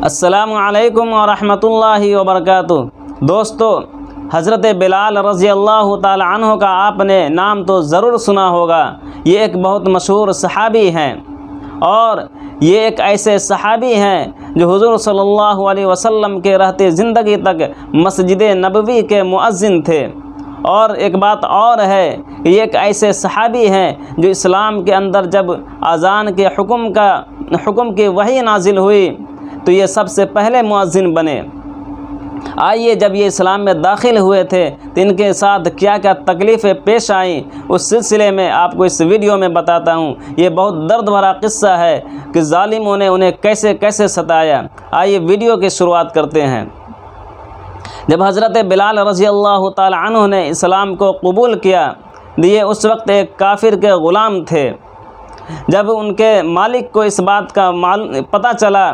अस्सलामु अलैकुम वरहमतुल्लाहि वबरकातुहू। दोस्तों, हज़रत बिलाल रज़ी अल्लाह ताला अन्हु का आपने नाम तो ज़रूर सुना होगा। ये एक बहुत मशहूर सहाबी हैं और ये एक ऐसे सहाबी हैं जो हुज़ूर सल्लल्लाहु अलैहि वसल्लम के रहते ज़िंदगी तक मस्जिद नबवी के मुअज़्ज़िन थे। और एक बात और है, ये एक ऐसे सहाबी हैं जो इस्लाम के अंदर जब अज़ान के हुक्म की वही नाजिल हुई तो ये सबसे पहले मुअज़्ज़िन बने। आइए, जब ये इस्लाम में दाखिल हुए थे तो इनके साथ क्या क्या तकलीफ़ें पेश आईं, उस सिलसिले में आपको इस वीडियो में बताता हूँ। ये बहुत दर्द भरा किस्सा है कि ज़ालिमों ने उन्हें कैसे कैसे सताया। आइए वीडियो की शुरुआत करते हैं। जब हज़रत बिलाल रज़ी अल्लाह ताला अन्हु ने इस्लाम को कबूल किया, ये उस वक्त एक काफिर के ग़ुलाम थे। जब उनके मालिक को इस बात का पता चला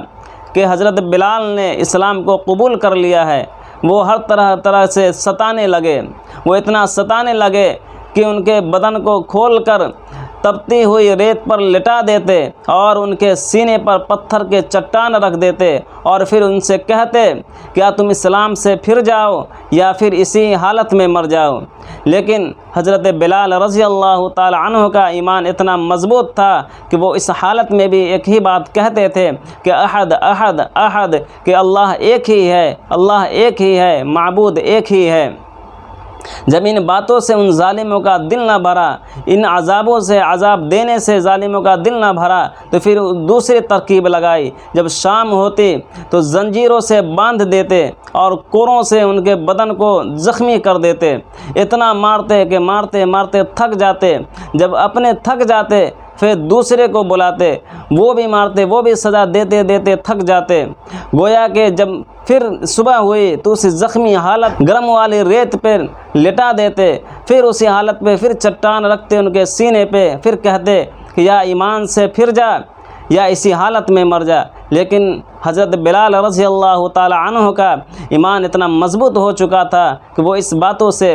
कि हज़रत बिलाल ने इस्लाम को कबूल कर लिया है, वो हर तरह से सताने लगे। वो इतना सताने लगे कि उनके बदन को खोलकर तपती हुई रेत पर लिटा देते और उनके सीने पर पत्थर के चट्टान रख देते और फिर उनसे कहते क्या तुम इस्लाम से फिर जाओ या फिर इसी हालत में मर जाओ। लेकिन हज़रत बिलाल रज़ी अल्लाह ताला अन्हु का ईमान इतना मज़बूत था कि वो इस हालत में भी एक ही बात कहते थे कि अहद अहद अहद, कि अल्लाह एक ही है, अल्लाह एक ही है, माबूद एक ही है। जब इन बातों से उन ज़ालिमों का दिल न भरा, इन अज़ाबों से अज़ाब देने से ज़ालिमों का दिल न भरा, तो फिर दूसरी तरकीब लगाई। जब शाम होती तो ज़ंजीरों से बांध देते और कोरों से उनके बदन को ज़ख्मी कर देते। इतना मारते कि मारते मारते थक जाते। जब अपने थक जाते फिर दूसरे को बुलाते, वो भी मारते, वो भी सज़ा देते देते थक जाते। गोया कि जब फिर सुबह हुई तो उस ज़ख्मी हालत गर्म वाली रेत पर लिटा देते, फिर उसी हालत पे फिर चट्टान रखते उनके सीने पे, फिर कहते कि या ईमान से फिर जा या इसी हालत में मर जा। लेकिन हज़रत बिलाल रज़ी अल्लाह ताला अन्हु का ईमान इतना मज़बूत हो चुका था कि वो इस बातों से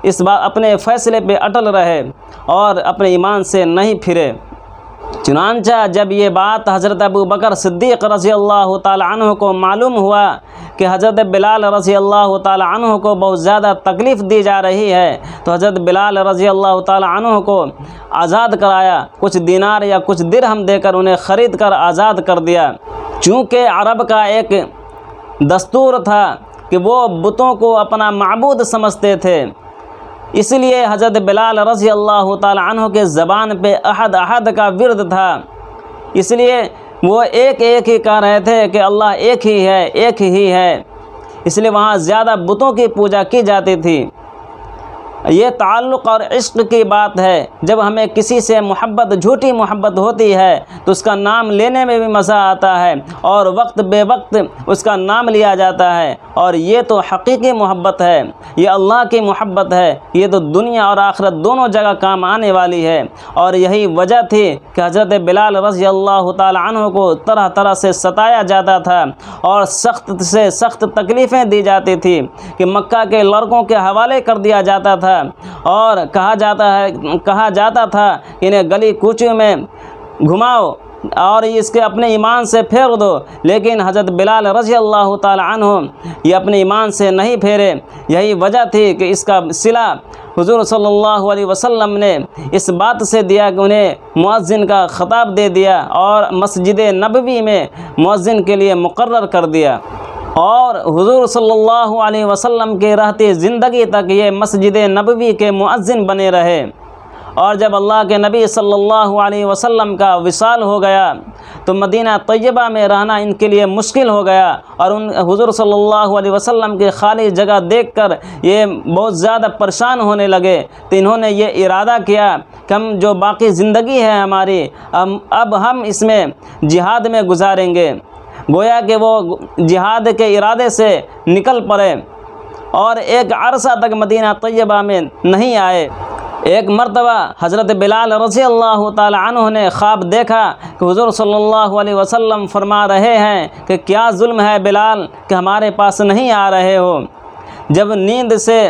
अपने फ़ैसले पे अटल रहे और अपने ईमान से नहीं फिरे। चुनांचा जब ये बात हज़रत अबू बकर सिद्दीक़ रज़ी अल्लाह ताला अन्हु को मालूम हुआ कि हज़रत बिलाल रज़ी अल्लाह ताला अन्हु को बहुत ज़्यादा तकलीफ़ दी जा रही है, तो हज़रत बिलाल रज़ी अल्लाह ताला अन्हु को आज़ाद कराया। कुछ दीनार या कुछ दिरहम देकर उन्हें ख़रीद कर आज़ाद कर दिया। चूँकि अरब का एक दस्तूर था कि वो बुतों को अपना माबूद समझते थे, इसलिए हज़रत बिलाल रज़ी अल्लाह ताला अन्हु के ज़बान पे अहद अहद का विर्द था। इसलिए वो एक एक ही कह रहे थे कि अल्लाह एक ही है, एक ही है। इसलिए वहाँ ज़्यादा बुतों की पूजा की जाती थी। ये ताल्लुक़ और इश्क़ की बात है। जब हमें किसी से मोहब्बत, झूठी मोहब्बत होती है तो उसका नाम लेने में भी मज़ा आता है और वक्त बेवक्त उसका नाम लिया जाता है। और ये तो हकीकी मोहब्बत है, ये अल्लाह की मोहब्बत है, ये तो दुनिया और आखिरत दोनों जगह काम आने वाली है। और यही वजह थी कि हज़रत बिलाल रज़ी अल्लाह ताला अन्हु को तरह तरह से सताया जाता था और सख्त से सख्त तकलीफ़ें दी जाती थी कि मक्का के लड़कों के हवाले कर दिया जाता था और कहा जाता था कि इन्हें गली कूचियों में घुमाओ और इसके अपने ईमान से फेर दो। लेकिन हज़रत बिलाल रज़ी अल्लाह ताला अन्हु ये अपने ईमान से नहीं फेरे। यही वजह थी कि इसका सिला हुज़ूर सल्लल्लाहु अलैहि वसल्लम ने इस बात से दिया कि उन्हें मुअज़्ज़िन का ख़िताब दे दिया और मस्जिद नबवी में मुअज़्ज़िन के लिए मुक़र्रर कर दिया। और हुज़ूर सल्लल्लाहु अलैहि वसल्लम के रहते ज़िंदगी तक ये मस्जिद नबवी के मुअज़्ज़िन बने रहे। और जब अल्लाह के नबी सल्लल्लाहु अलैहि वसल्लम का विसाल हो गया तो मदीना तैयबा में रहना इनके लिए मुश्किल हो गया और उन हुज़ूर सल्लल्लाहु अलैहि वसल्लम की खाली जगह देखकर ये बहुत ज़्यादा परेशान होने लगे। तो इन्होंने ये इरादा किया कि हम जो बाकी ज़िंदगी है हमारी, अब हम इसमें जिहाद में गुजारेंगे। गोया कि वो जिहाद के इरादे से निकल पड़े और एक अरसा तक मदीना तैयबा में नहीं आए। एक मरतबा हज़रत बिलाल रज़ी अल्लाह ताला अन्हु ने ख्वाब देखा कि हुज़ूर सल्लल्लाहु अलैहि वसल्लम फरमा रहे हैं कि क्या जुल्म है बिलाल कि हमारे पास नहीं आ रहे हो। जब नींद से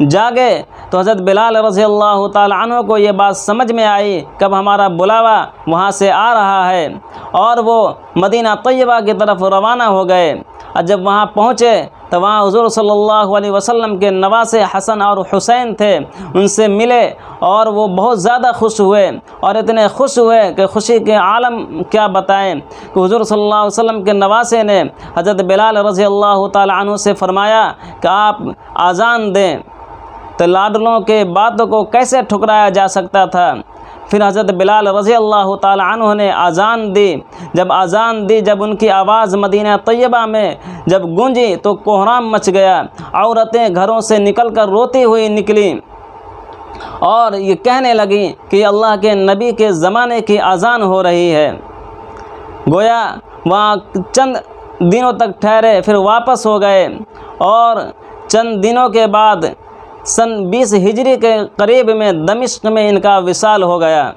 जागे तो हज़रत बिलाल रज़ियल्लाहु ताला अन्हु को ये बात समझ में आई कब हमारा बुलावा वहाँ से आ रहा है, और वो मदीना तैयबा की तरफ रवाना हो गए। और जब वहाँ पहुँचे तो वहाँ हुज़ूर सल्लल्लाहु अलैहि वसल्लम के नवासे हसन और हुसैन थे, उनसे मिले और वो बहुत ज़्यादा खुश हुए, और इतने खुश हुए कि खुशी के आलम क्या बताएं कि हुज़ूर सल्लल्लाहु अलैहि वसल्लम के नवासे ने हज़रत बिलाल रज़ियल्लाहु ताला अन्हु से फरमाया कि आप आज़ान दें। तो लाडलों के बातों को कैसे ठुकराया जा सकता था। फिर हज़रत बिलाल रज़ियल्लाहु ताला अन्हु ने आज़ान दी। जब आज़ान दी, जब उनकी आवाज़ मदीना तैयबा में जब गूंजी तो कोहराम मच गया। औरतें घरों से निकलकर रोती हुई निकली और ये कहने लगी कि अल्लाह के नबी के ज़माने की आज़ान हो रही है। गोया वहाँ चंद दिनों तक ठहरे, फिर वापस हो गए, और चंद दिनों के बाद सन 20 हिजरी के करीब में दमिश्क में इनका विसाल हो गया।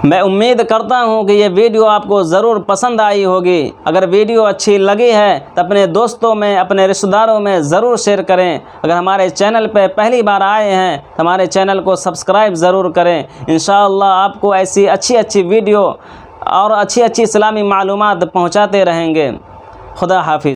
मैं उम्मीद करता हूँ कि ये वीडियो आपको ज़रूर पसंद आई होगी। अगर वीडियो अच्छी लगी है तो अपने दोस्तों में, अपने रिश्तेदारों में ज़रूर शेयर करें। अगर हमारे चैनल पर पहली बार आए हैं तो हमारे चैनल को सब्सक्राइब ज़रूर करें। इंशाअल्लाह आपको ऐसी अच्छी वीडियो और अच्छी इस्लामी मालूमात पहुँचाते रहेंगे। खुदा हाफिज़।